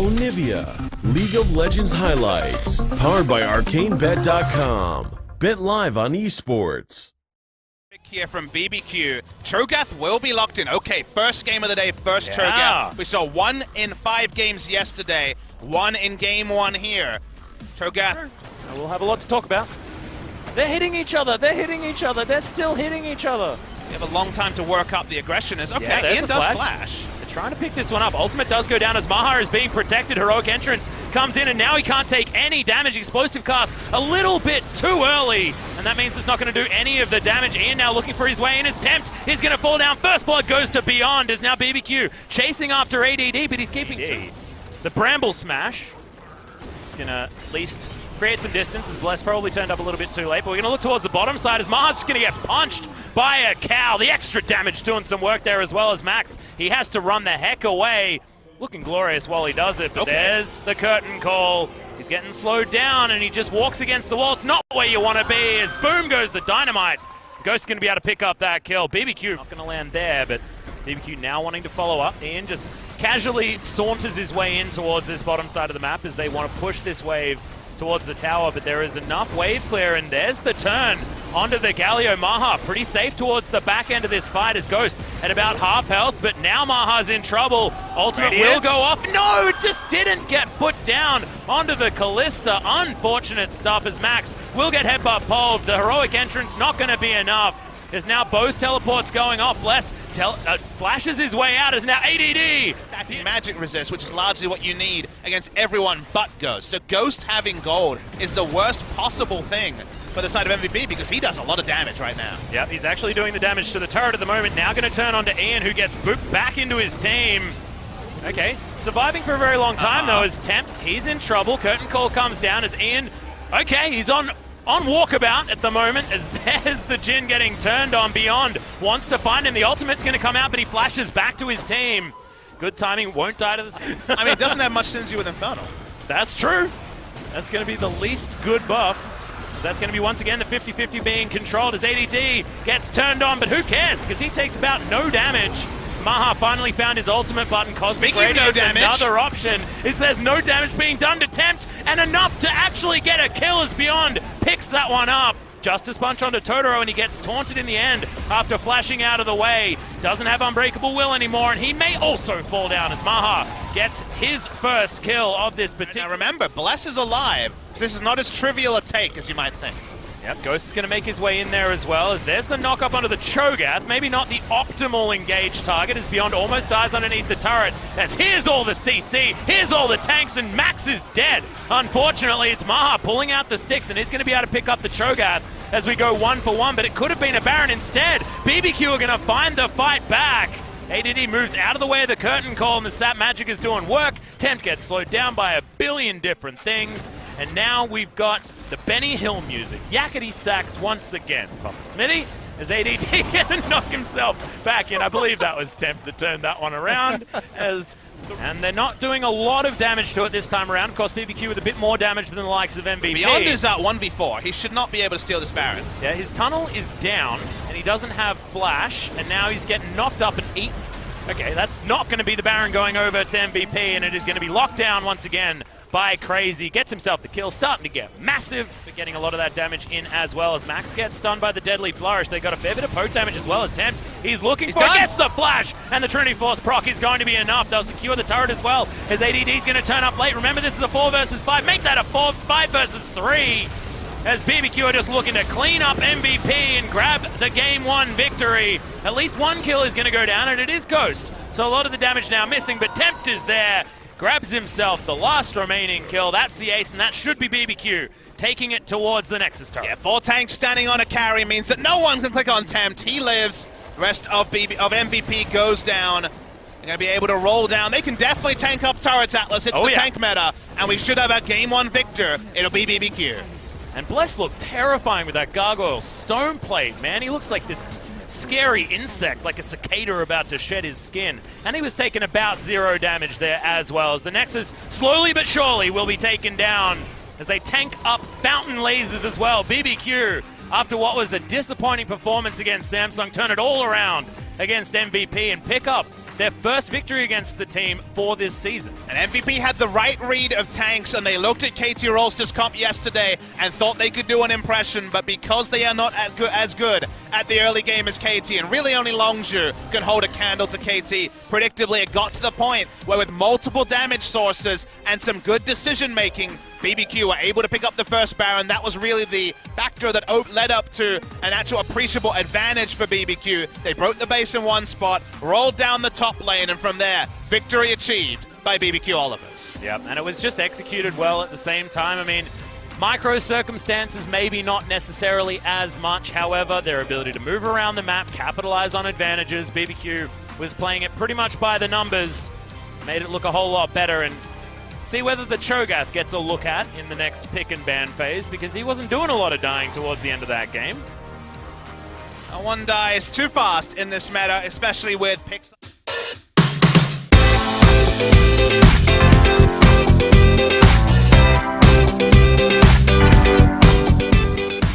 Onivia, League of Legends highlights, powered by ArcaneBet.com. Bet live on esports. Here from BBQ. Cho'Gath will be locked in. Okay, first game of the day, first Cho'Gath. We saw 1 in 5 games yesterday, 1 in game 1 here. Cho'Gath. We'll have a lot to talk about. They're hitting each other. They're hitting each other. They're still hitting each other. They have a long time to work up the aggression. Okay, yeah, Ian does flash. They're trying to pick this one up. Ultimate does go down as MÁA is being protected. Heroic Entrance comes in, and now he can't take any damage. Explosive Cast a little bit too early, and that means it's not going to do any of the damage. Ian now looking for his way in. His Tempt, he's going to fall down. First blood goes to Beyond. Is now BBQ chasing after ADD, but he's keeping the Bramble Smash. Gonna at least create some distance, as Bless probably turned up a little bit too late, but we're going to look towards the bottom side as MÁA's just going to get punched by a cow. The extra damage doing some work there, as well as Max. He has to run the heck away. Looking glorious while he does it, but there's the curtain call. He's getting slowed down, and he just walks against the wall. It's not where you want to be, as boom goes the dynamite. Ghost's going to be able to pick up that kill. BBQ not going to land there, but BBQ now wanting to follow up. Ian just casually saunters his way in towards this bottom side of the map as they want to push this wave towards the tower, but there is enough wave clear, and there's the turn onto the Galio. MÁA pretty safe towards the back end of this fight as Ghost at about half health, but now MÁA's in trouble. Ultimate will go off. No, it just didn't get put down onto the Callista. Unfortunate stuff as Max will get headbutt pulled. The Heroic Entrance not going to be enough. There's now both teleports going off. Bless flashes his way out as now ADD. Stacking magic resist, which is largely what you need against everyone but Ghost. So Ghost having gold is the worst possible thing for the side of MVP because he does a lot of damage right now. Yep, he's actually doing the damage to the turret at the moment. Now going to turn onto Ian, who gets booped back into his team. Okay, surviving for a very long time though is Tempt. He's in trouble. Curtain call comes down as Ian, okay, he's on walkabout at the moment as there's the Jhin getting turned on. Beyond wants to find him. The ultimate's going to come out, but he flashes back to his team. Good timing, won't die to the same. I mean, it doesn't have much synergy with Infernal. That's true. That's going to be the least good buff. That's going to be once again the 50-50 being controlled as ADD gets turned on, but who cares? Because he takes about no damage. MÁA finally found his ultimate button. Cosmic Radiance, another option is there's no damage being done to Tempt, and enough to actually get a kill as Beyond picks that one up. Justice Punch onto Totoro, and he gets taunted in the end after flashing out of the way. Doesn't have Unbreakable Will anymore, and he may also fall down as MÁA gets his first kill of this particular. Now remember, Bless is alive, so this is not as trivial a take as you might think. Yep, Ghost is going to make his way in there as well, as there's the knock-up onto the Cho'Gath. Maybe not the optimal engaged target, as Beyond almost dies underneath the turret. As here's all the CC, here's all the tanks, and Max is dead. Unfortunately, it's MÁA pulling out the sticks, and he's going to be able to pick up the Cho'Gath as we go 1 for 1, but it could have been a Baron instead. BBQ are going to find the fight back. ADD moves out of the way of the curtain call, and the Sap Magic is doing work. Tempt gets slowed down by a billion different things, and now we've got the Benny Hill music. Yakety sax once again from Smithy as ADD can knock himself back in. I believe that was Tempt that turned that one around. And they're not doing a lot of damage to it this time around. Of course, BBQ with a bit more damage than the likes of MVP. Beyond is at 1v4. He should not be able to steal this Baron. Yeah, his tunnel is down, and he doesn't have flash, and now he's getting knocked up and eaten. Okay, that's not going to be the Baron going over to MVP, and it is going to be locked down once again by Crazy. Gets himself the kill, starting to get massive, but getting a lot of that damage in as well as Max gets stunned by the Deadly Flourish. They got a fair bit of poke damage as well as Tempt. He's looking for it, gets the flash, and the Trinity Force proc is going to be enough. They'll secure the turret as well as ADD's going to turn up late. Remember, this is a 4 versus 5. Make that a 5 versus 3. As BBQ are just looking to clean up MVP and grab the game 1 victory. At least one kill is going to go down, and it is Ghost. So a lot of the damage now missing, but Tempt is there. Grabs himself the last remaining kill. That's the ace, and that should be BBQ taking it towards the Nexus turret. Yeah, 4 tanks standing on a carry means that no one can click on Tempt. He lives. The rest of MVP goes down. They're going to be able to roll down. They can definitely tank up turrets, Atlas. It's the tank meta, and we should have a game 1 victor. It'll be BBQ. And Bless looked terrifying with that gargoyle stone plate, man. He looks like this scary insect, like a cicada about to shed his skin. And he was taking about 0 damage there as well, as the Nexus slowly but surely will be taken down as they tank up fountain lasers as well. BBQ, after what was a disappointing performance against Samsung, turn it all around against MVP and pick up their first victory against the team for this season. And MVP had the right read of tanks, and they looked at KT Rolster's comp yesterday and thought they could do an impression, but because they are not as good at the early game as KT, and really only Longzhu can hold a candle to KT, predictably it got to the point where with multiple damage sources and some good decision making, BBQ were able to pick up the first Baron. That was really the factor that led up to an actual appreciable advantage for BBQ. They broke the base in one spot, rolled down the top lane, and from there, victory achieved by BBQ Olivers. Yep, and it was just executed well at the same time. I mean, micro circumstances maybe not necessarily as much, however, their ability to move around the map, capitalize on advantages. BBQ was playing it pretty much by the numbers, made it look a whole lot better, and see whether the Cho'Gath gets a look at in the next pick and ban phase, because he wasn't doing a lot of dying towards the end of that game. One dies too fast in this meta, especially with picks.